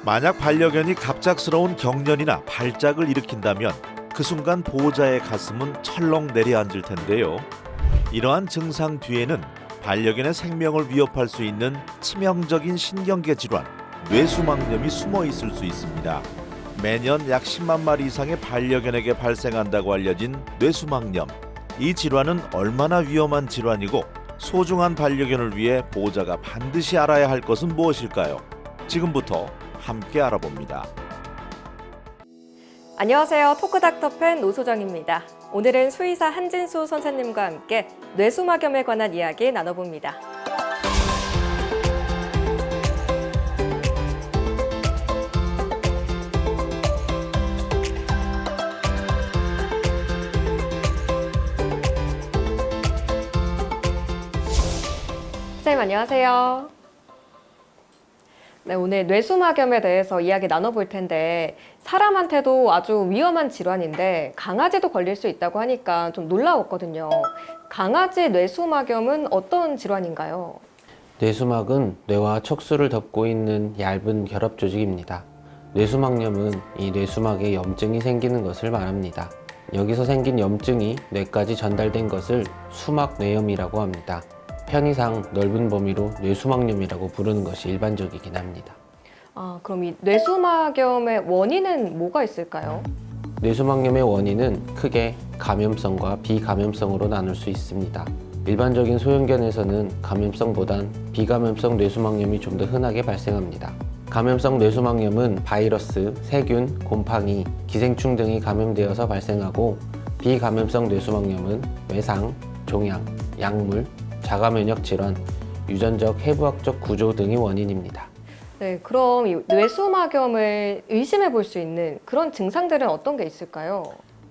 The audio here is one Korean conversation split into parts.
만약 반려견이 갑작스러운 경련이나 발작을 일으킨다면 그 순간 보호자의 가슴은 철렁 내려앉을 텐데요. 이러한 증상 뒤에는 반려견의 생명을 위협할 수 있는 치명적인 신경계 질환, 뇌수막염이 숨어 있을 수 있습니다. 매년 약 10만 마리 이상의 반려견에게 발생한다고 알려진 뇌수막염. 이 질환은 얼마나 위험한 질환이고 소중한 반려견을 위해 보호자가 반드시 알아야 할 것은 무엇일까요? 지금부터 함께 알아봅니다. 안녕하세요. 토크닥터팬 노소정입니다. 오늘은 수의사 한진수 선생님과 함께 뇌수막염에 관한 이야기 나눠봅니다. 선생님 안녕하세요. 네, 오늘 뇌수막염에 대해서 이야기 나눠볼 텐데 사람한테도 아주 위험한 질환인데 강아지도 걸릴 수 있다고 하니까 좀 놀라웠거든요. 강아지 뇌수막염은 어떤 질환인가요? 뇌수막은 뇌와 척수를 덮고 있는 얇은 결합 조직입니다. 뇌수막염은 이 뇌수막에 염증이 생기는 것을 말합니다. 여기서 생긴 염증이 뇌까지 전달된 것을 수막뇌염이라고 합니다. 편의상 넓은 범위로 뇌수막염이라고 부르는 것이 일반적이긴 합니다. 그럼 이 뇌수막염의 원인은 뭐가 있을까요? 뇌수막염의 원인은 크게 감염성과 비감염성으로 나눌 수 있습니다. 일반적인 소형견에서는 감염성보단 비감염성 뇌수막염이 좀 더 흔하게 발생합니다. 감염성 뇌수막염은 바이러스, 세균, 곰팡이, 기생충 등이 감염되어서 발생하고 비감염성 뇌수막염은 외상, 종양, 약물, 자가면역 질환, 유전적 해부학적 구조 등이 원인입니다. 네, 그럼 이 뇌수막염을 의심해 볼 수 있는 그런 증상들은 어떤 게 있을까요?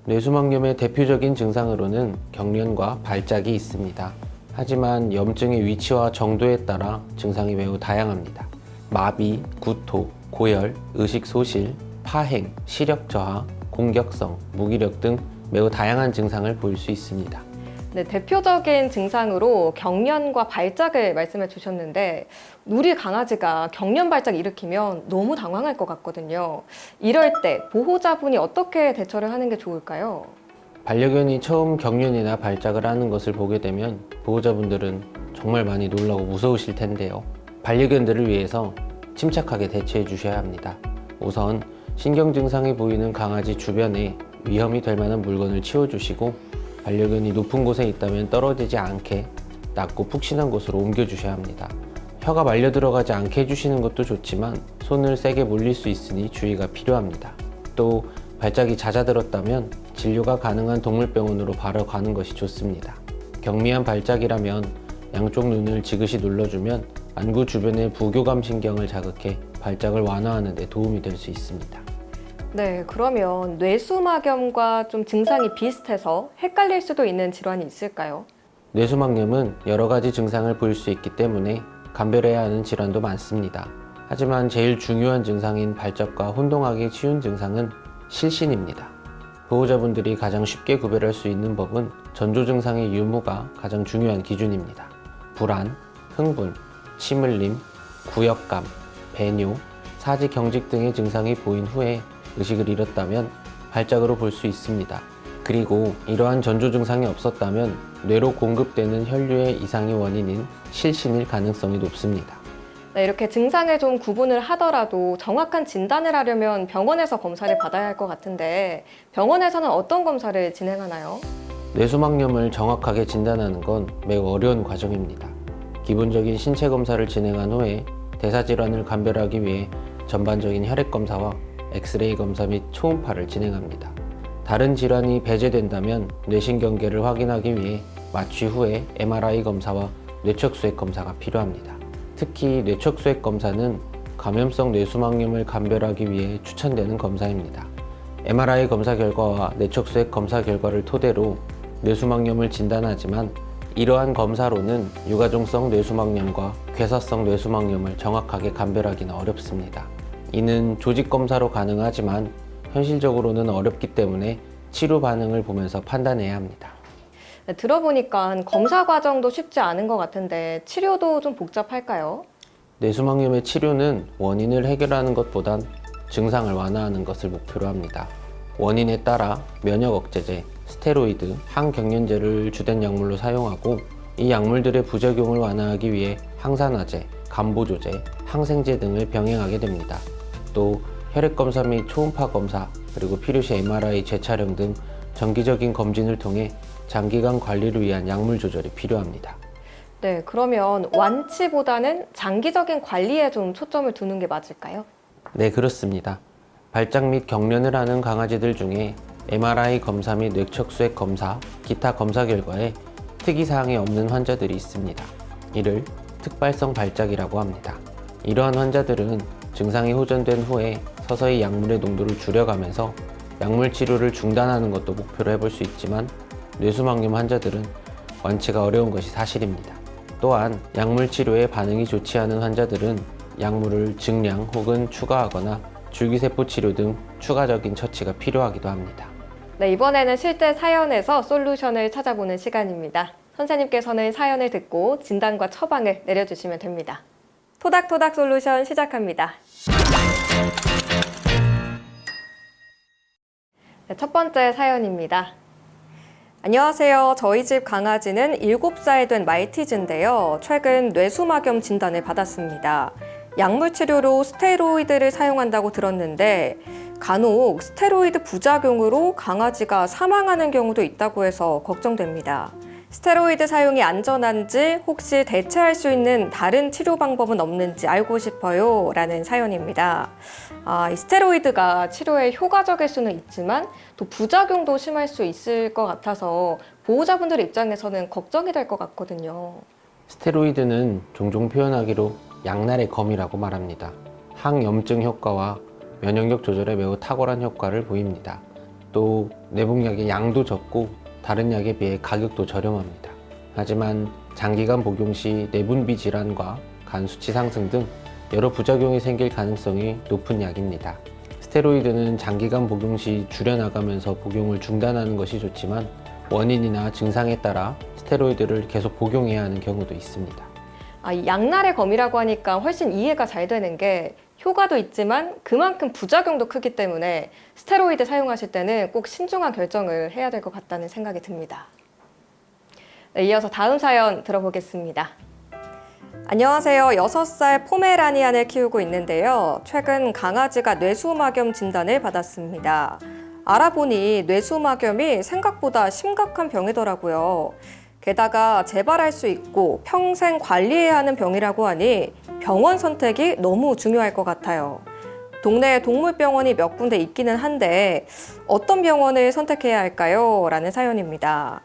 뇌수막염의 대표적인 증상으로는 경련과 발작이 있습니다. 하지만 염증의 위치와 정도에 따라 증상이 매우 다양합니다. 마비, 구토, 고열, 의식 소실, 파행, 시력 저하, 공격성, 무기력 등 매우 다양한 증상을 보일 수 있습니다. 네, 대표적인 증상으로 경련과 발작을 말씀해 주셨는데 우리 강아지가 경련 발작 일으키면 너무 당황할 것 같거든요. 이럴 때 보호자분이 어떻게 대처를 하는 게 좋을까요? 반려견이 처음 경련이나 발작을 하는 것을 보게 되면 보호자분들은 정말 많이 놀라고 무서우실 텐데요. 반려견들을 위해서 침착하게 대처해 주셔야 합니다. 우선 신경 증상이 보이는 강아지 주변에 위험이 될 만한 물건을 치워주시고 반려견이 높은 곳에 있다면 떨어지지 않게 낮고 푹신한 곳으로 옮겨주셔야 합니다. 혀가 말려 들어가지 않게 해주시는 것도 좋지만 손을 세게 물릴 수 있으니 주의가 필요합니다. 또 발작이 잦아들었다면 진료가 가능한 동물병원으로 바로 가는 것이 좋습니다. 경미한 발작이라면 양쪽 눈을 지그시 눌러주면 안구 주변의 부교감 신경을 자극해 발작을 완화하는 데 도움이 될 수 있습니다. 네, 그러면 뇌수막염과 좀 증상이 비슷해서 헷갈릴 수도 있는 질환이 있을까요? 뇌수막염은 여러 가지 증상을 보일 수 있기 때문에 감별해야 하는 질환도 많습니다. 하지만 제일 중요한 증상인 발작과 혼동하기 쉬운 증상은 실신입니다. 보호자분들이 가장 쉽게 구별할 수 있는 법은 전조 증상의 유무가 가장 중요한 기준입니다. 불안, 흥분, 침 흘림, 구역감, 배뇨, 사지 경직 등의 증상이 보인 후에 의식을 잃었다면 발작으로 볼 수 있습니다. 그리고 이러한 전조 증상이 없었다면 뇌로 공급되는 혈류의 이상이 원인인 실신일 가능성이 높습니다. 네, 이렇게 증상을 좀 구분을 하더라도 정확한 진단을 하려면 병원에서 검사를 받아야 할 것 같은데 병원에서는 어떤 검사를 진행하나요? 뇌수막염을 정확하게 진단하는 건 매우 어려운 과정입니다. 기본적인 신체 검사를 진행한 후에 대사질환을 감별하기 위해 전반적인 혈액 검사와 엑스레이 검사 및 초음파를 진행합니다. 다른 질환이 배제된다면 뇌신경계를 확인하기 위해 마취 후에 MRI 검사와 뇌척수액 검사가 필요합니다. 특히 뇌척수액 검사는 감염성 뇌수막염을 감별하기 위해 추천되는 검사입니다. MRI 검사 결과와 뇌척수액 검사 결과를 토대로 뇌수막염을 진단하지만 이러한 검사로는 유가종성 뇌수막염과 괴사성 뇌수막염을 정확하게 감별하기는 어렵습니다. 이는 조직 검사로 가능하지만 현실적으로는 어렵기 때문에 치료 반응을 보면서 판단해야 합니다. 네, 들어보니까 검사 과정도 쉽지 않은 것 같은데 치료도 좀 복잡할까요? 뇌수막염의 치료는 원인을 해결하는 것보단 증상을 완화하는 것을 목표로 합니다. 원인에 따라 면역 억제제, 스테로이드, 항경련제를 주된 약물로 사용하고 이 약물들의 부작용을 완화하기 위해 항산화제, 감보조제, 항생제 등을 병행하게 됩니다. 또 혈액검사 및 초음파 검사, 그리고 필요시 MRI 재촬영 등 정기적인 검진을 통해 장기간 관리를 위한 약물 조절이 필요합니다. 네, 그러면 완치보다는 장기적인 관리에 좀 초점을 두는 게 맞을까요? 네, 그렇습니다. 발작 및 경련을 하는 강아지들 중에 MRI 검사 및 뇌척수액 검사, 기타 검사 결과에 특이사항이 없는 환자들이 있습니다. 이를 특발성 발작이라고 합니다. 이러한 환자들은 증상이 호전된 후에 서서히 약물의 농도를 줄여가면서 약물 치료를 중단하는 것도 목표로 해볼 수 있지만 뇌수막염 환자들은 완치가 어려운 것이 사실입니다. 또한 약물 치료에 반응이 좋지 않은 환자들은 약물을 증량 혹은 추가하거나 줄기세포 치료 등 추가적인 처치가 필요하기도 합니다. 네, 이번에는 실제 사연에서 솔루션을 찾아보는 시간입니다. 선생님께서는 사연을 듣고 진단과 처방을 내려주시면 됩니다. 토닥토닥 솔루션 시작합니다. 네, 첫 번째 사연입니다. 안녕하세요. 저희 집 강아지는 7살 된 말티즈인데요. 최근 뇌수막염 진단을 받았습니다. 약물 치료로 스테로이드를 사용한다고 들었는데 간혹 스테로이드 부작용으로 강아지가 사망하는 경우도 있다고 해서 걱정됩니다. 스테로이드 사용이 안전한지 혹시 대체할 수 있는 다른 치료 방법은 없는지 알고 싶어요 라는 사연입니다. 이 스테로이드가 치료에 효과적일 수는 있지만 또 부작용도 심할 수 있을 것 같아서 보호자분들 입장에서는 걱정이 될 것 같거든요. 스테로이드는 종종 표현하기로 양날의 검이라고 말합니다. 항염증 효과와 면역력 조절에 매우 탁월한 효과를 보입니다. 또 내복약의 양도 적고 다른 약에 비해 가격도 저렴합니다. 하지만 장기간 복용 시 내분비 질환과 간 수치 상승 등 여러 부작용이 생길 가능성이 높은 약입니다. 스테로이드는 장기간 복용 시 줄여나가면서 복용을 중단하는 것이 좋지만 원인이나 증상에 따라 스테로이드를 계속 복용해야 하는 경우도 있습니다. 이 양날의 검이라고 하니까 훨씬 이해가 잘 되는 게 효과도 있지만 그만큼 부작용도 크기 때문에 스테로이드 사용하실 때는 꼭 신중한 결정을 해야 될 것 같다는 생각이 듭니다. 네, 이어서 다음 사연 들어보겠습니다. 안녕하세요. 6살 포메라니안을 키우고 있는데요. 최근 강아지가 뇌수막염 진단을 받았습니다. 알아보니 뇌수막염이 생각보다 심각한 병이더라고요. 게다가 재발할 수 있고 평생 관리해야 하는 병이라고 하니 병원 선택이 너무 중요할 것 같아요. 동네에 동물병원이 몇 군데 있기는 한데 어떤 병원을 선택해야 할까요? 라는 사연입니다.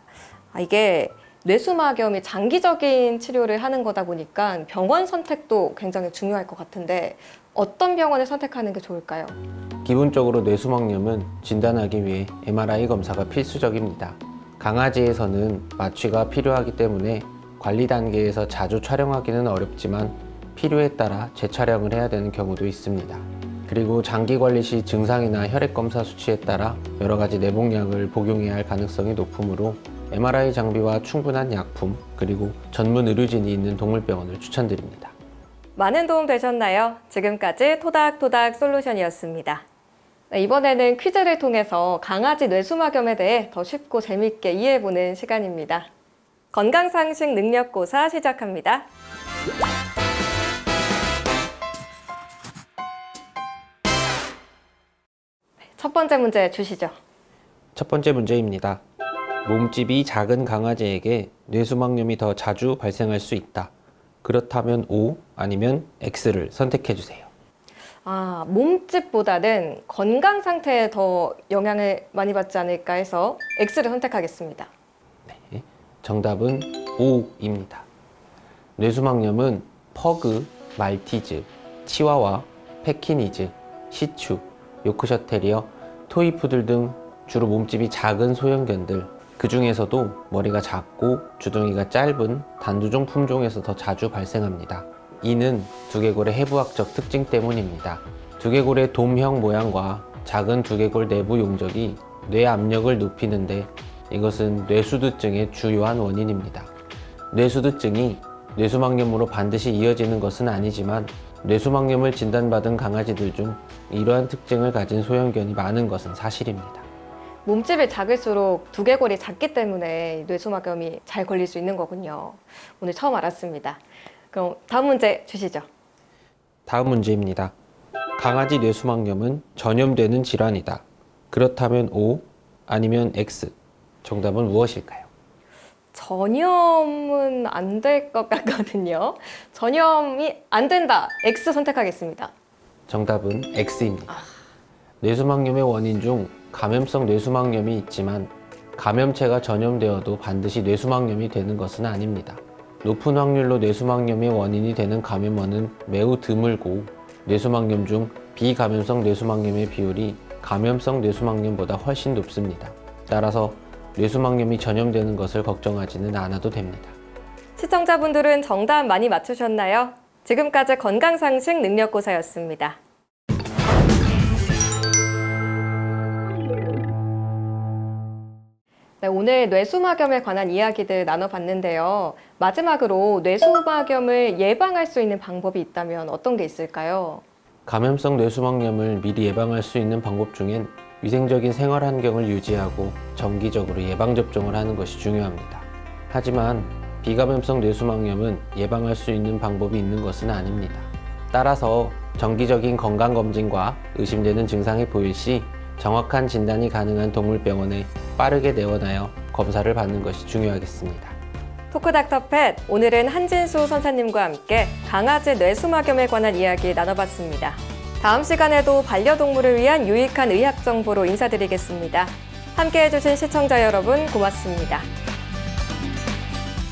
이게 뇌수막염이 장기적인 치료를 하는 거다 보니까 병원 선택도 굉장히 중요할 것 같은데 어떤 병원을 선택하는 게 좋을까요? 기본적으로 뇌수막염은 진단하기 위해 MRI 검사가 필수적입니다. 강아지에서는 마취가 필요하기 때문에 관리 단계에서 자주 촬영하기는 어렵지만 필요에 따라 재촬영을 해야 되는 경우도 있습니다. 그리고 장기 관리 시 증상이나 혈액 검사 수치에 따라 여러 가지 내복약을 복용해야 할 가능성이 높으므로 MRI 장비와 충분한 약품, 그리고 전문 의료진이 있는 동물병원을 추천드립니다. 많은 도움 되셨나요? 지금까지 토닥토닥 솔루션이었습니다. 네, 이번에는 퀴즈를 통해서 강아지 뇌수막염에 대해 더 쉽고 재밌게 이해해보는 시간입니다. 건강상식 능력고사 시작합니다. 첫 번째 문제 주시죠. 첫 번째 문제입니다. 몸집이 작은 강아지에게 뇌수막염이 더 자주 발생할 수 있다. 그렇다면 O 아니면 X를 선택해 주세요. 몸집보다는 건강 상태에 더 영향을 많이 받지 않을까 해서 X를 선택하겠습니다. 네, 정답은 O입니다. 뇌수막염은 퍼그, 말티즈, 치와와, 패키니즈, 시츄, 요크셔 테리어, 토이푸들 등 주로 몸집이 작은 소형견들, 그 중에서도 머리가 작고 주둥이가 짧은 단두종 품종에서 더 자주 발생합니다. 이는 두개골의 해부학적 특징 때문입니다. 두개골의 돔형 모양과 작은 두개골 내부 용적이 뇌 압력을 높이는데 이것은 뇌수두증의 주요한 원인입니다. 뇌수두증이 뇌수막염으로 반드시 이어지는 것은 아니지만 뇌수막염을 진단받은 강아지들 중 이러한 특징을 가진 소형견이 많은 것은 사실입니다. 몸집이 작을수록 두개골이 작기 때문에 뇌수막염이 잘 걸릴 수 있는 거군요. 오늘 처음 알았습니다. 그럼 다음 문제 주시죠. 다음 문제입니다. 강아지 뇌수막염은 전염되는 질환이다. 그렇다면 O 아니면 X. 정답은 무엇일까요? 전염은 안 될 것 같거든요. 전염이 안 된다. X 선택하겠습니다. 정답은 X입니다. 뇌수막염의 원인 중 감염성 뇌수막염이 있지만 감염체가 전염되어도 반드시 뇌수막염이 되는 것은 아닙니다. 높은 확률로 뇌수막염의 원인이 되는 감염원은 매우 드물고 뇌수막염 중 비감염성 뇌수막염의 비율이 감염성 뇌수막염보다 훨씬 높습니다. 따라서 뇌수막염이 전염되는 것을 걱정하지는 않아도 됩니다. 시청자분들은 정답 많이 맞추셨나요? 지금까지 건강상식 능력고사였습니다. 네, 오늘 뇌수막염에 관한 이야기들 나눠봤는데요. 마지막으로 뇌수막염을 예방할 수 있는 방법이 있다면 어떤 게 있을까요? 감염성 뇌수막염을 미리 예방할 수 있는 방법 중엔 위생적인 생활 환경을 유지하고 정기적으로 예방접종을 하는 것이 중요합니다. 하지만 비감염성 뇌수막염은 예방할 수 있는 방법이 있는 것은 아닙니다. 따라서 정기적인 건강검진과 의심되는 증상이 보일 시 정확한 진단이 가능한 동물병원에 빠르게 내원하여 검사를 받는 것이 중요하겠습니다. 토크닥터 펫, 오늘은 한진수 선생님과 함께 강아지 뇌수막염에 관한 이야기 나눠봤습니다. 다음 시간에도 반려동물을 위한 유익한 의학 정보로 인사드리겠습니다. 함께해 주신 시청자 여러분 고맙습니다.